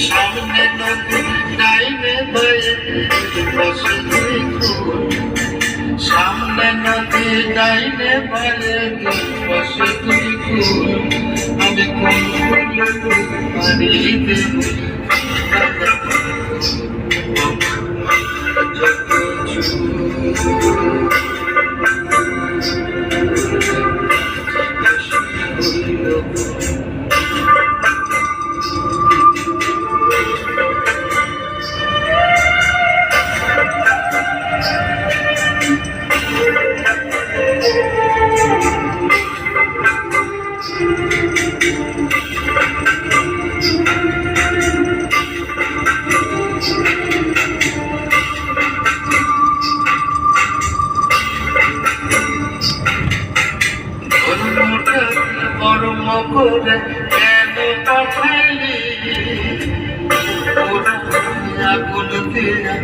সামনে নদী ডাইনে বায়ে বসে দুই ফুল, সামনে নদী ডাইনে বায়ে বসে দুই ফুল, আমি কোন ফুল পারি দেব কর্ম করে কেন পাঠাইলি আগুন দিয়া